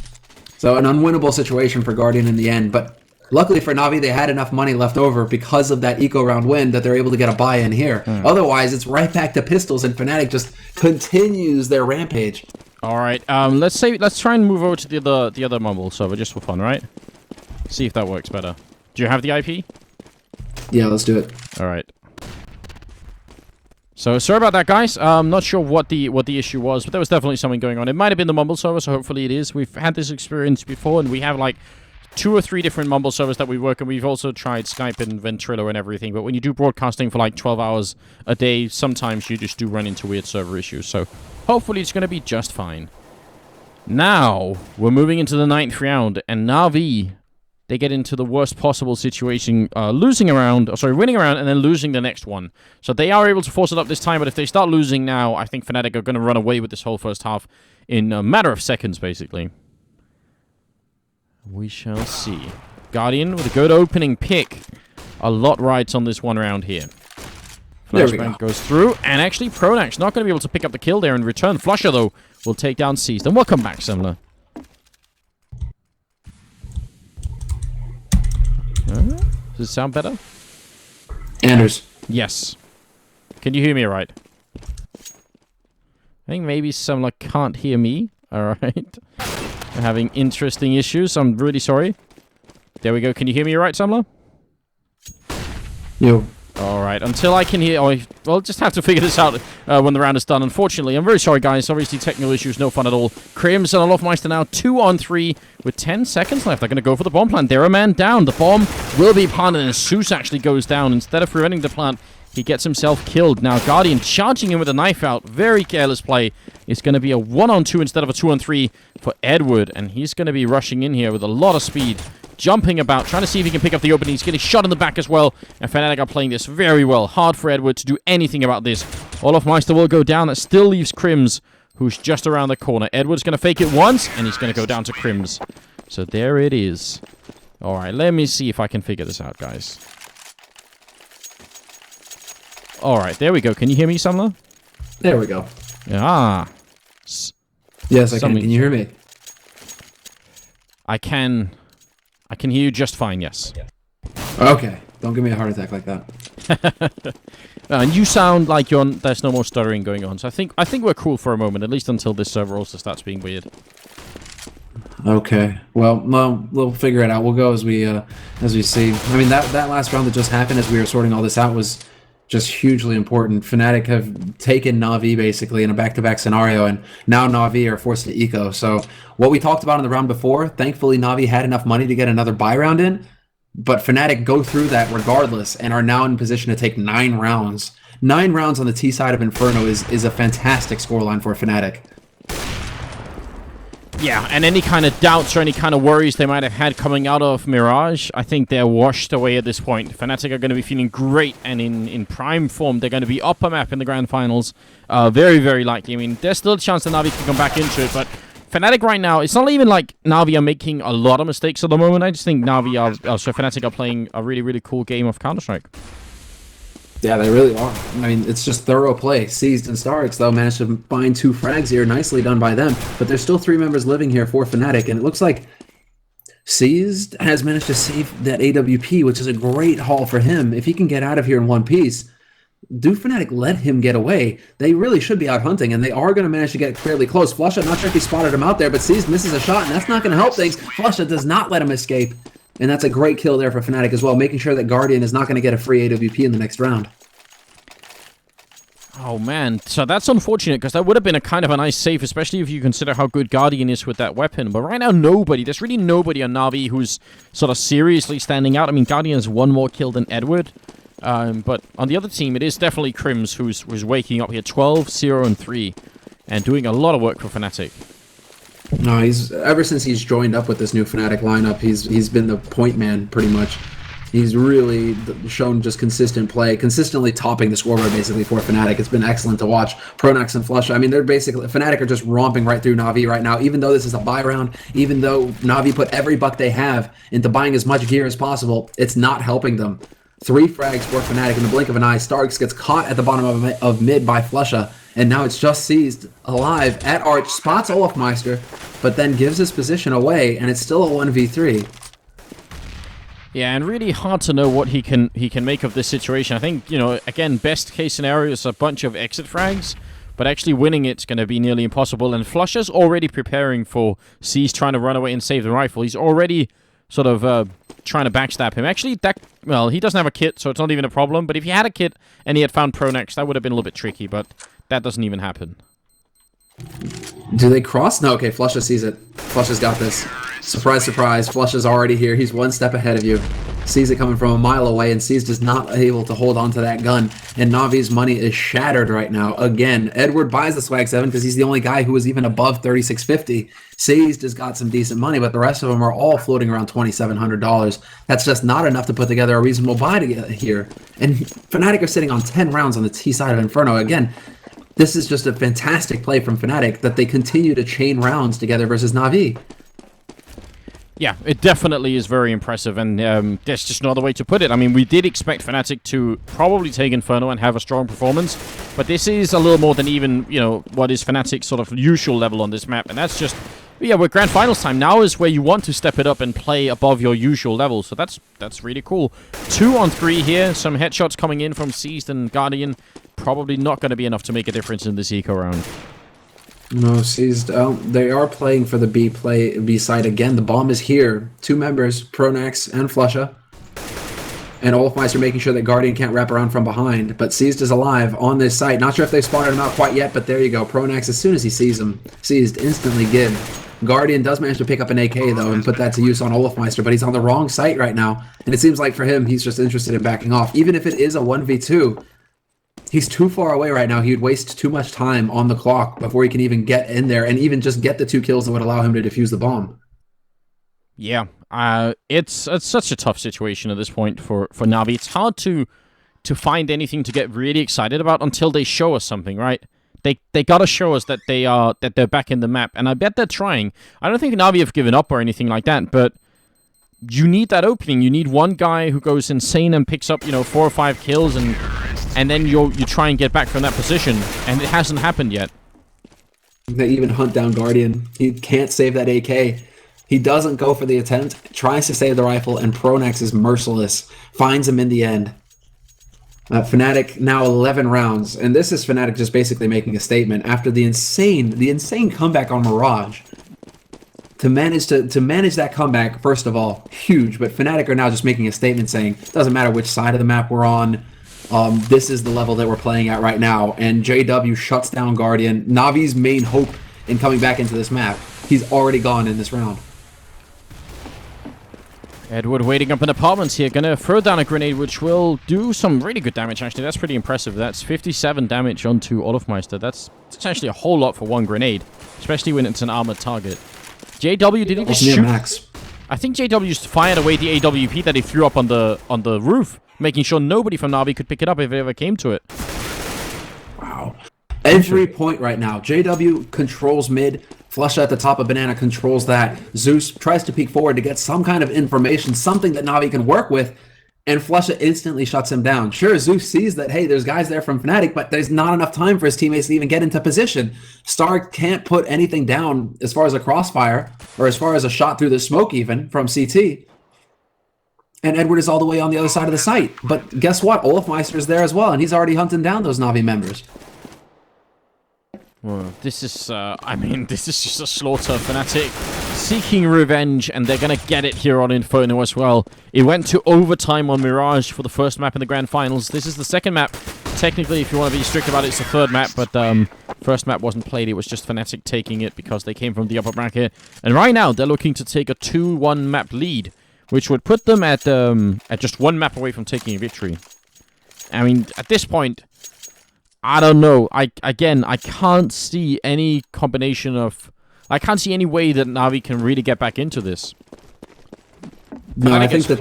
So an unwinnable situation for Guardian in the end, but luckily for Navi, they had enough money left over because of that eco round win that they're able to get a buy-in here. Otherwise, it's right back to pistols, and Fnatic just continues their rampage. All right, let's try and move over to the other Mumble server just for fun, right? See if that works better. Do you have the IP? Yeah, let's do it. All right. So sorry about that, guys. I'm not sure what the issue was, but there was definitely something going on. It might have been the Mumble server, so hopefully it is. We've had this experience before, and we have like 2 or 3 different Mumble servers that we work, and we've also tried Skype and Ventrilo and everything. But when you do broadcasting for like 12 hours a day, sometimes you just do run into weird server issues. So hopefully it's going to be just fine. Now we're moving into the 9th round, and NaVi, they get into the worst possible situation, winning a round, and then losing the next one. So they are able to force it up this time, but if they start losing now, I think Fnatic are going to run away with this whole first half in a matter of seconds, basically. We shall see. Guardian with a good opening pick. A lot rides on this one round here. Flashbang goes through, and actually Pronak's not going to be able to pick up the kill there in return. Flusha, though, will take down Seized, and we'll come back, Similar. Does it sound better? Anders. Yes. Can you hear me all right? I think maybe someone can't hear me. All right. I'm having interesting issues. I'm really sorry. There we go. Can you hear me all right, Samla? Yo. All right. Until I can hear... I'll just have to figure this out when the round is done. Unfortunately, I'm very sorry, guys. Obviously, technical issues, no fun at all. Crims and Olafmeister now 2-on-3 with 10 seconds left. They're going to go for the bomb plant. They're a man down. The bomb will be planted, and Zeus actually goes down. Instead of preventing the plant, he gets himself killed. Now, Guardian charging in with a knife out. Very careless play. It's going to be a 1-on-2 instead of a 2-on-3 for Edward, and he's going to be rushing in here with a lot of speed. Jumping about, trying to see if he can pick up the opening. He's getting shot in the back as well. And Fnatic are playing this very well. Hard for Edward to do anything about this. Olafmeister will go down. That still leaves Crims, who's just around the corner. Edward's going to fake it once, and he's going to go down to Crims. So there it is. All right, let me see if I can figure this out, guys. All right, there we go. Can you hear me, Sumler? There we go. Ah. Yes, I can. Can you hear me? I can hear you just fine, yes. Okay. Don't give me a heart attack like that. And you sound like there's no more stuttering going on. So I think we're cool for a moment, at least until this server also starts being weird. Okay. Well, we'll figure it out. We'll go as we see. I mean, that last round that just happened as we were sorting all this out was just hugely important. Fnatic have taken NaVi basically in a back-to-back scenario, and now NaVi are forced to eco. So what we talked about in the round before, thankfully NaVi had enough money to get another buy round in, but Fnatic go through that regardless and are now in position to take 9 rounds. 9 rounds on the T side of Inferno is a fantastic scoreline for Fnatic. Yeah, and any kind of doubts or any kind of worries they might have had coming out of Mirage, I think they're washed away at this point. Fnatic are going to be feeling great, and in prime form, they're going to be upper map in the grand finals. Very, very likely. I mean, there's still a chance that NaVi can come back into it, but Fnatic right now, it's not even like NaVi are making a lot of mistakes at the moment. I just think Fnatic are playing a really, really cool game of Counter-Strike. Yeah, they really are. I mean, it's just thorough play. Seized and Starks, though, managed to find 2 frags here. Nicely done by them. But there's still 3 members living here for Fnatic, and it looks like Seized has managed to save that AWP, which is a great haul for him. If he can get out of here in one piece, do Fnatic let him get away? They really should be out hunting, and they are going to manage to get fairly close. Flusha, not sure if he spotted him out there, but Seized misses a shot, and that's not going to help things. Flusha does not let him escape. And that's a great kill there for Fnatic as well, making sure that Guardian is not going to get a free AWP in the next round. Oh, man. So that's unfortunate, because that would have been a kind of a nice save, especially if you consider how good Guardian is with that weapon. But right now, there's really nobody on NaVi who's sort of seriously standing out. I mean, Guardian has 1 more kill than Edward. But on the other team, it is definitely Crims who's waking up here. 12, 0, and 3. And doing a lot of work for Fnatic. No, ever since he's joined up with this new Fnatic lineup, he's been the point man pretty much. He's really shown just consistent play, consistently topping the scoreboard basically for Fnatic. It's been excellent to watch. Pronax and Flusha, I mean, they're basically, Fnatic are just romping right through NaVi right now, even though this is a buy round, even though NaVi put every buck they have into buying as much gear as possible, it's not helping them. 3 frags for Fnatic in the blink of an eye. Starks gets caught at the bottom of mid by Flusha, and now it's just Seized alive at Arch, spots Olafmeister, but then gives his position away, and it's still a 1v3. Yeah, and really hard to know what he can make of this situation. I think, again, best case scenario is a bunch of exit frags, but actually winning it's going to be nearly impossible. And Flusha's already preparing for Seized trying to run away and save the rifle. He's already sort of trying to backstab him. Actually, he doesn't have a kit, so it's not even a problem. But if he had a kit and he had found Pronax, that would have been a little bit tricky, but that doesn't even happen. Do they cross? No, okay, Flusha sees it. Flusha's got this. Surprise, surprise, Flusha's already here. He's 1 step ahead of you. Sees it coming from a mile away, and Seized is not able to hold on to that gun. And Navi's money is shattered right now. Again, Edward buys the Swag 7 because he's the only guy who is even above 3650. Seized has got some decent money, but the rest of them are all floating around $2,700. That's just not enough to put together a reasonable buy to get here. And Fnatic are sitting on 10 rounds on the T side of Inferno. Again, this is just a fantastic play from Fnatic that they continue to chain rounds together versus NaVi. Yeah, it definitely is very impressive, and there's just no other way to put it. I mean, we did expect Fnatic to probably take Inferno and have a strong performance, but this is a little more than even, what is Fnatic's sort of usual level on this map, and that's just, we're grand finals time. Now is where you want to step it up and play above your usual level, so that's really cool. 2 on 3 here, some headshots coming in from Seized and Guardian. Probably not going to be enough to make a difference in this eco round. No, Seized. They are playing for the B side again. The bomb is here. 2 members, Pronax and Flusha. And Olafmeister making sure that Guardian can't wrap around from behind. But Seized is alive on this site. Not sure if they've spotted him out quite yet, but there you go. Pronax, as soon as he sees him, Seized instantly give. Guardian does manage to pick up an AK, though, and put that to use on Olafmeister, but he's on the wrong site right now. And it seems like for him, he's just interested in backing off. Even if it is a 1v2, he's too far away right now. He would waste too much time on the clock before he can even get in there and even just get the 2 kills that would allow him to defuse the bomb. Yeah, it's such a tough situation at this point for NaVi. It's hard to find anything to get really excited about until they show us something, right? They gotta show us that they're back in the map, and I bet they're trying. I don't think NaVi have given up or anything like that, but you need that opening. You need one guy who goes insane and picks up 4 or 5 kills, and then you try and get back from that position, and it hasn't happened yet. They even hunt down Guardian. He can't save that AK. He doesn't go for the attempt, tries to save the rifle, and Pronax is merciless. Finds him in the end. Fnatic now 11 rounds, and this is Fnatic just basically making a statement after the insane comeback on Mirage. To manage that comeback, first of all, huge. But Fnatic are now just making a statement saying, doesn't matter which side of the map we're on. This is the level that we're playing at right now. And JW shuts down Guardian. Navi's main hope in coming back into this map. He's already gone in this round. Edward waiting up in apartments here. Gonna throw down a grenade, which will do some really good damage, actually. That's pretty impressive. That's 57 damage onto Olafmeister. That's actually a whole lot for 1 grenade, especially when it's an armored target. JW didn't It's just near shoot. max. I think JW just fired away the AWP that he threw up on the roof, making sure nobody from NaVi could pick it up if it ever came to it. Wow. Every point right now, JW controls mid, Flush at the top of Banana controls that. Zeus tries to peek forward to get some kind of information, something that NaVi can work with, and Flusha instantly shuts him down. Sure, Zeus sees that, hey, there's guys there from Fnatic, but there's not enough time for his teammates to even get into position. Star can't put anything down as far as a crossfire, or as far as a shot through the smoke even, from CT. And Edward is all the way on the other side of the site. But guess what? Olafmeister is there as well, and he's already hunting down those NaVi members. Well, this is, this is just a slaughter. Fnatic seeking revenge, and they're going to get it here on Inferno as well. It went to overtime on Mirage for the first map in the Grand Finals. This is the second map. Technically, if you want to be strict about it, it's the third map, but first map wasn't played. It was just Fnatic taking it because they came from the upper bracket. And right now, they're looking to take a 2-1 map lead, which would put them at just one map away from taking a victory. I mean, at this point, I don't know. I can't see any combination of... I can't see any way that NaVi can really get back into this. No, I think that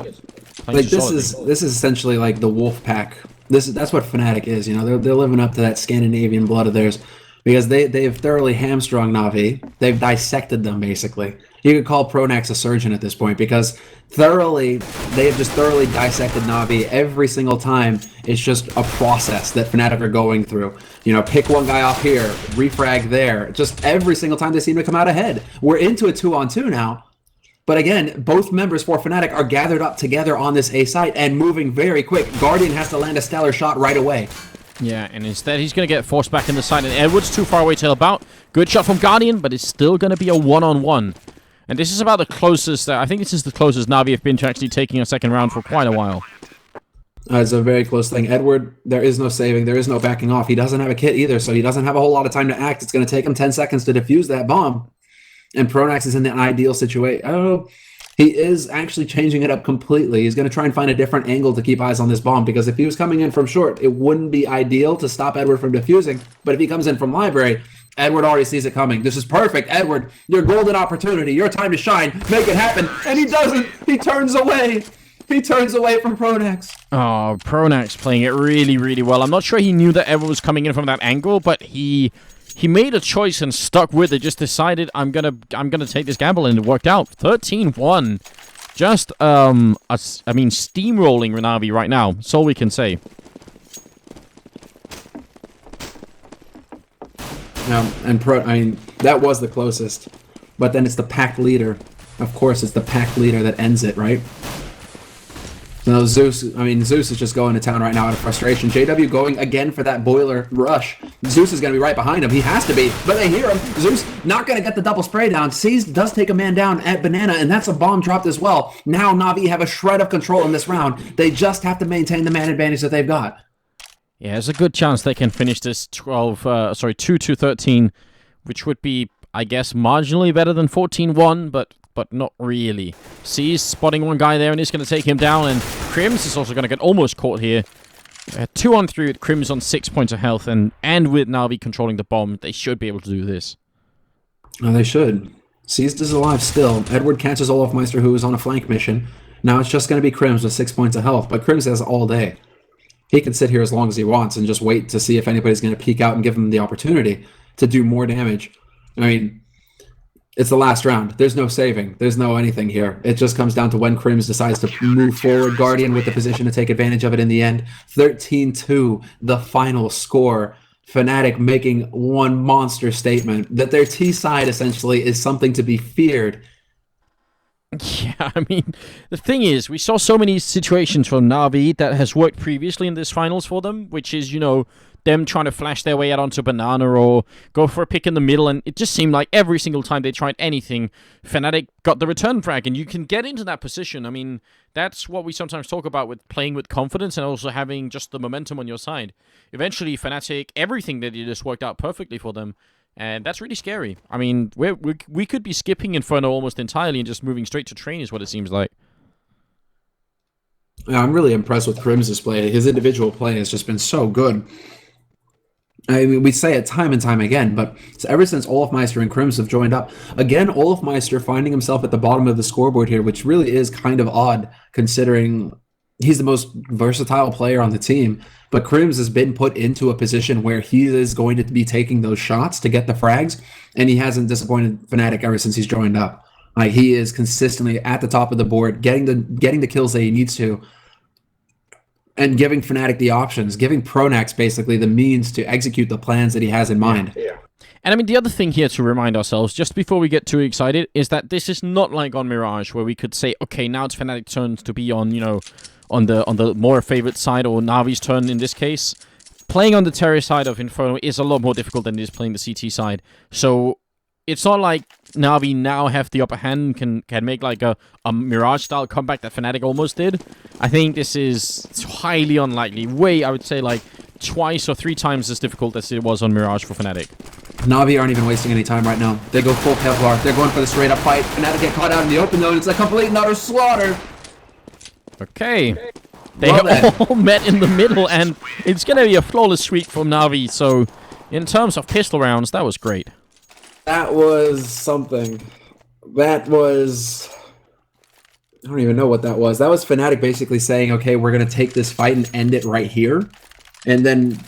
like this is essentially like the wolf pack. That's what Fnatic is. You know, they're living up to that Scandinavian blood of theirs because they've thoroughly hamstrung NaVi. They've dissected them basically. You could call Pronax a surgeon at this point because they've just thoroughly dissected NaVi every single time. It's just a process that Fnatic are going through. You know, pick one guy off here, refrag there. Just every single time they seem to come out ahead. We're into a 2-on-2 now. But again, both members for Fnatic are gathered up together on this A site and moving very quick. Guardian has to land a stellar shot right away. Yeah, and instead he's going to get forced back in the side, and Edward's too far away to help out. Good shot from Guardian, but it's still going to be a one-on-one. And this is about the closest, I think this is the closest NaVi have been to actually taking a second round for quite a while. It's a very close thing. Edward, there is no saving. There is no backing off. He doesn't have a kit either, so he doesn't have a whole lot of time to act. It's going to take him 10 seconds to defuse that bomb. And Pronax is in the ideal situation. I don't know. He is actually changing it up completely. He's going to try and find a different angle to keep eyes on this bomb, because if he was coming in from short, it wouldn't be ideal to stop Edward from defusing. But if he comes in from library, Edward already sees it coming. This is perfect, Edward. Your golden opportunity. Your time to shine. Make it happen. And he doesn't. He turns away. He turns away from Pronax. Oh, Pronax playing it really, really well. I'm not sure he knew that Edward was coming in from that angle, but he made a choice and stuck with it. Just decided, I'm gonna take this gamble, and it worked out. 13-1. Just steamrolling NaVi right now. That's all we can say. That was the closest. But then it's the pack leader. Of course, it's the pack leader that ends it, right? No, Zeus is just going to town right now out of frustration. JW going again for that boiler rush. Zeus is going to be right behind him. He has to be, but they hear him. Zeus not going to get the double spray down. Sees does take a man down at Banana, and that's a bomb dropped as well. Now NaVi have a shred of control in this round. They just have to maintain the man advantage that they've got. Yeah, there's a good chance they can finish this 2-13, which would be, I guess, marginally better than 14-1, but not really. Sees spotting one guy there, and he's going to take him down, and Crims is also going to get almost caught here. 2-on-3 with Crims on 6 points of health, and with NaVi controlling the bomb, they should be able to do this. Oh, they should. Seized is alive still. Edward catches Olafmeister, who is on a flank mission. Now it's just going to be Crims with 6 points of health, but Crims has all day. He can sit here as long as he wants and just wait to see if anybody's going to peek out and give him the opportunity to do more damage. I mean, it's the last round. There's no saving. There's no anything here. It just comes down to when Crims decides to move forward. Guardian with the position to take advantage of it in the end. 13-2, the final score. Fnatic making one monster statement that their T side essentially is something to be feared. Yeah, I mean, the thing is, we saw so many situations from NaVi that has worked previously in this finals for them, which is, them trying to flash their way out onto Banana or go for a pick in the middle, and it just seemed like every single time they tried anything, Fnatic got the return frag, and you can get into that position. I mean, that's what we sometimes talk about with playing with confidence and also having just the momentum on your side. Eventually, Fnatic, everything they did just worked out perfectly for them, and that's really scary. I mean, we could be skipping Inferno almost entirely and just moving straight to Train is what it seems like. Yeah, I'm really impressed with Crims' play. His individual play has just been so good. I mean, we say it time and time again, but ever since Olafmeister and Crims have joined up, again, Olafmeister finding himself at the bottom of the scoreboard here, which really is kind of odd considering he's the most versatile player on the team. But Crims has been put into a position where he is going to be taking those shots to get the frags, and he hasn't disappointed Fnatic ever since he's joined up. Like, he is consistently at the top of the board, getting the kills that he needs to, and giving Fnatic the options, giving Pronax basically the means to execute the plans that he has in mind. Yeah. And I mean, the other thing here to remind ourselves, just before we get too excited, is that this is not like on Mirage, where we could say, okay, now it's Fnatic's turn to be on, you know, on the more favored side, or Navi's turn in this case. Playing on the Terry side of Inferno is a lot more difficult than it is playing the CT side. So it's not like NaVi now have the upper hand, can make like a Mirage-style comeback that Fnatic almost did. I think this is highly unlikely. I would say like twice or 3 times as difficult as it was on Mirage for Fnatic. Navi aren't even wasting any time right now. They go full Kevlar. They're going for the straight-up fight. Fnatic get caught out in the open, though, and it's a complete and utter slaughter. Okay. They Well all met in the middle, and it's going to be a flawless sweep from Navi. So, in terms of pistol rounds, that was great. That was something. That was... I don't even know what that was. That was Fnatic basically saying, okay, we're going to take this fight and end it right here. And then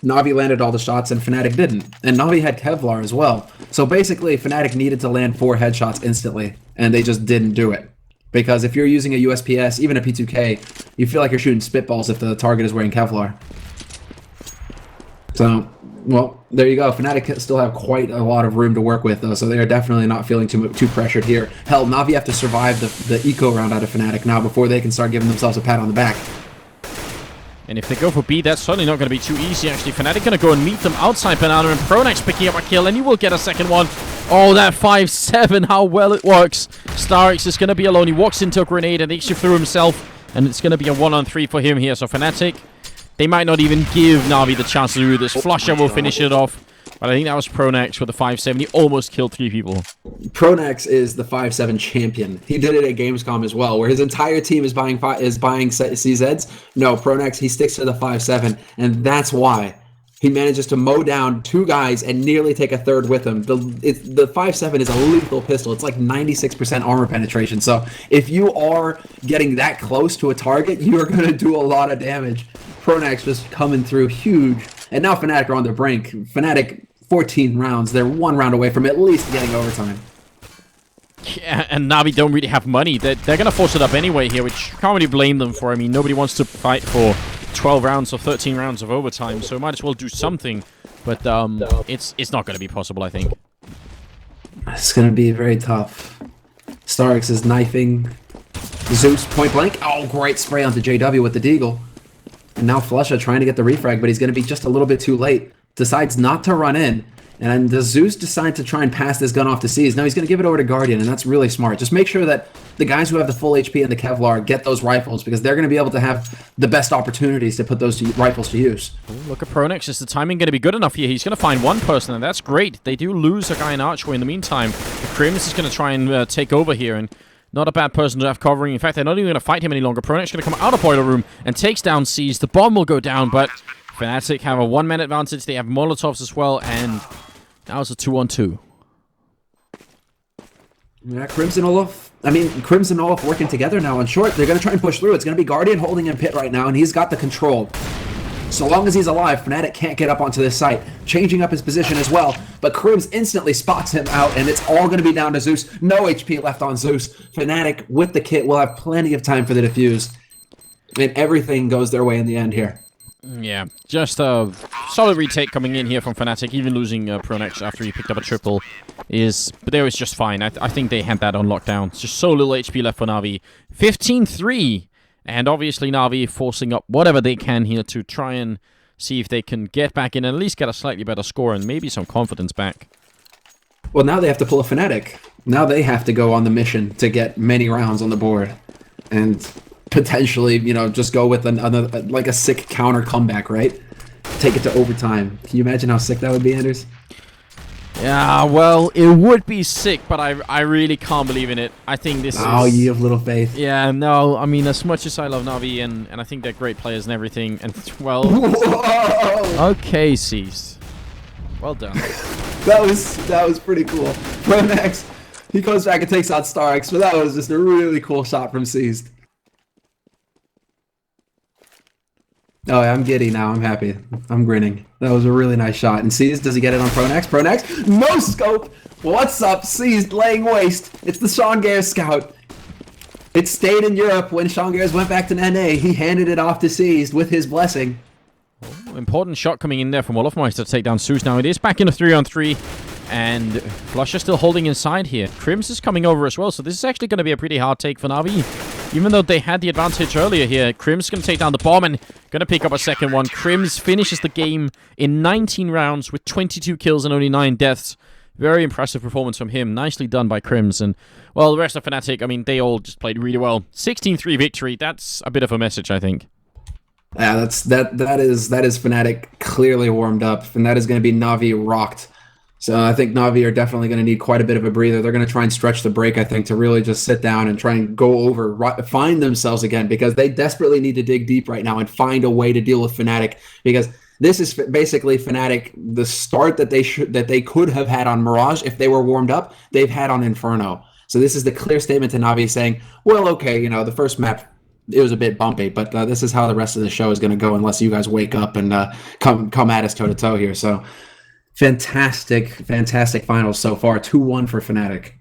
Navi landed all the shots and Fnatic didn't. And Navi had Kevlar as well. So basically, Fnatic needed to land 4 headshots instantly, and they just didn't do it. Because if you're using a USPS, even a P2K, you feel like you're shooting spitballs if the target is wearing Kevlar. So, well, there you go. Fnatic still have quite a lot of room to work with, though, so they are definitely not feeling too pressured here. Hell, Navi have to survive the eco round out of Fnatic now before they can start giving themselves a pat on the back. And if they go for B, that's certainly not going to be too easy, actually. Fnatic going to go and meet them outside Banana, and Pronax picking up a kill, and he will get a second one. Oh, that 5-7, how well it works. StarX is going to be alone. He walks into a grenade and actually through himself, and it's going to be a 1-on-3 for him here. So Fnatic, they might not even give Navi the chance to do this. Flusher will finish it off. But I think that was Pronax with the 5-7. He almost killed 3 people. Pronax is the 5-7 champion. He did it at Gamescom as well, where his entire team is buying CZs. No, Pronax, he sticks to the 5-7, and that's why he manages to mow down 2 guys and nearly take a third with him. The 5-7 is a lethal pistol. It's like 96% armor penetration. So if you are getting that close to a target, you are going to do a lot of damage. Pronax just coming through huge. And now Fnatic are on the brink. Fnatic, 14 rounds. They're 1 round away from at least getting overtime. Yeah, and Navi don't really have money. They're going to force it up anyway here, which can't really blame them for. I mean, nobody wants to fight for 12 rounds or 13 rounds of overtime, so might as well do something. But it's not going to be possible, I think. It's going to be very tough. StarX is knifing Zeus point blank. Oh, great spray onto JW with the Deagle. And now Flusha trying to get the refrag, but he's going to be just a little bit too late. Decides not to run in. And does Zeus decide to try and pass this gun off to C's? Now he's going to give it over to Guardian, and that's really smart. Just make sure that the guys who have the full HP and the Kevlar get those rifles, because they're going to be able to have the best opportunities to put those rifles to use. Ooh, look at Pronax. Is the timing going to be good enough here? He's going to find one person, and that's great. They do lose a guy in Archway in the meantime. The Crims is going to try and take over here, and not a bad person to have covering. In fact, they're not even going to fight him any longer. Pronax is going to come out of Boiler Room and takes down C's. The bomb will go down, but Fnatic have a 1-man advantage. They have Molotovs as well, and now it's a 2-on-2. Yeah, Crims and Olaf working together now on short. They're going to try and push through. It's going to be Guardian holding in pit right now, and he's got the control. So long as he's alive, Fnatic can't get up onto this site. Changing up his position as well, but Crims instantly spots him out, and it's all going to be down to Zeus. No HP left on Zeus. Fnatic, with the kit, will have plenty of time for the defuse. And everything goes their way in the end here. Yeah, just a solid retake coming in here from Fnatic. Even losing Pronax after he picked up a triple but there was just fine. I think they had that on lockdown. It's just so little HP left for Navi. 15-3. And obviously Navi forcing up whatever they can here to try and see if they can get back in and at least get a slightly better score and maybe some confidence back. Well, now they have to pull a Fnatic. Now they have to go on the mission to get many rounds on the board. And potentially, just go with another, like a sick counter comeback, right? Take it to overtime. Can you imagine how sick that would be, Anders? Yeah, well, it would be sick, but I really can't believe in it. I think this Oh, is... you have little faith. Yeah, no, I mean, as much as I love NaVi, and I think they're great players and everything, and, well... Whoa! Okay, Seized. Well done. That was pretty cool. Pronex, he goes back and takes out StarX, but that was just a really cool shot from Seized. Oh, yeah, I'm giddy now. I'm happy. I'm grinning. That was a really nice shot. And Seized, does he get it on Pronex? Pronex, no scope. What's up? Seized laying waste. It's the Sean Gares scout. It stayed in Europe when Sean Gares went back to NA. He handed it off to Seized with his blessing. Oh, important shot coming in there from Olofmeister to take down Zeus. Now it is back in a 3-on-3. And Flusher still holding inside here. Crims is coming over as well, so this is actually going to be a pretty hard take for NaVi. Even though they had the advantage earlier here, Crims going to take down the bomb and going to pick up a second one. Crims finishes the game in 19 rounds with 22 kills and only 9 deaths. Very impressive performance from him. Nicely done by Crims. And, well, the rest of Fnatic, I mean, they all just played really well. 16-3 victory. That's a bit of a message, I think. Yeah, that is Fnatic clearly warmed up, and that is going to be NaVi rocked. So I think NaVi are definitely going to need quite a bit of a breather. They're going to try and stretch the break, I think, to really just sit down and try and go over, find themselves again, because they desperately need to dig deep right now and find a way to deal with Fnatic, because this is basically Fnatic, the start that they could have had on Mirage if they were warmed up, they've had on Inferno. So this is the clear statement to NaVi saying, well, okay, you know, the first map, it was a bit bumpy, but this is how the rest of the show is going to go unless you guys wake up and come at us toe-to-toe here. So fantastic finals so far. 2-1 for Fnatic.